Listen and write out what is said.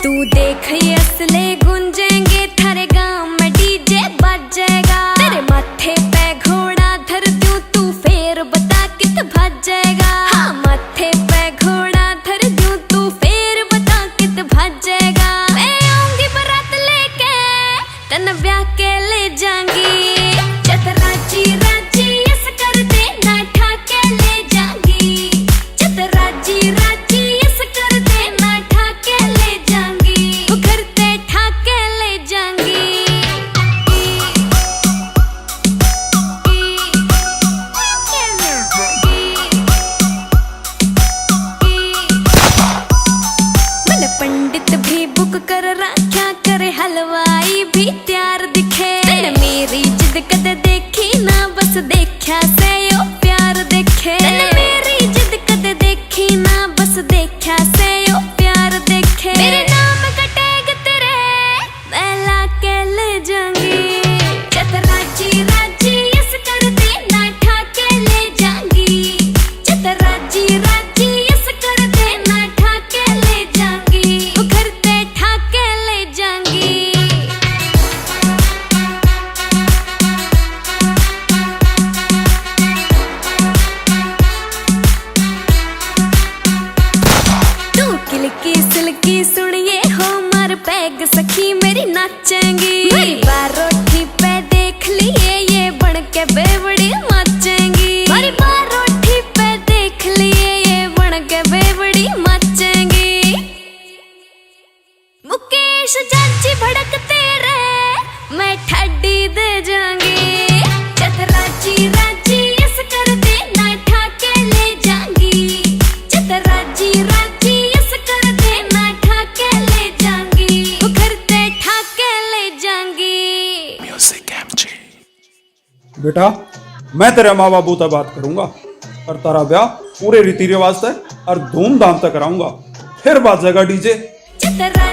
तू देख ये असले गूंजेंगे थारे गांव में डीजे बजेगा। तेरे माथे पे घोड़ा धर दूं तू फेर बता कित भजेगा। हाँ माथे पे घोड़ा धर दूं तू फेर बता कित भजेगा। मैं आऊंगी बारात लेके तन ब्याह के ले जाऊंगी। चतराजी राजी यस कर दे ना ठाके ले जाऊंगी। चतराजी राजी यस कर दे ना ठाके ले जाऊंगी। वो घर ते ठाके ले जाऊंगी। मैंने पंडित भी बुक कर रखा करे हलवाई भी तैयार दिखे। तैने मेरी जिद कदे देखी ना बस देखा से यो प्यार देखे। तैने मेरी जिद कदे देखी ना बस देखा से यो प्यार देखे। मेरे नाम कटेगा तेरे मैं लाके ले जाऊंगी। चतराजी राजी यस कर दे ना ठाके ले जाऊंगी। चतराजी राजी यस कर दे ना ठाके ले जाऊंगी। वो घर ते ठाके ले जाऊंगी। तू किलकी सिलकी सुनिए हो मार पैग सखी मेरी नाचेंगी। मेरी बारोठी पे देख लिए ये बन के बेवड़ी नाचेंगी। मेरी बारोठी पे देख लिए ये बन के बेवड़ी नाचेंगी। मुकेश चाची भड़क तेरे मैं ठड्डी दे जाऊंगी। चतराजी राजी यस कर दे ना ठाके ले जाऊंगी। चतराजी राजी यस कर दे ना ठाके ले जाऊंगी। वो घर ते ठाके ले जाऊंगी। Music MG. बेटा मैं तेरे माँ बाबू से बात करूंगा और तेरा ब्याह पूरे रीति रिवाज से और धूमधाम से कराऊंगा। फिर बाजेगा डीजे। चतरा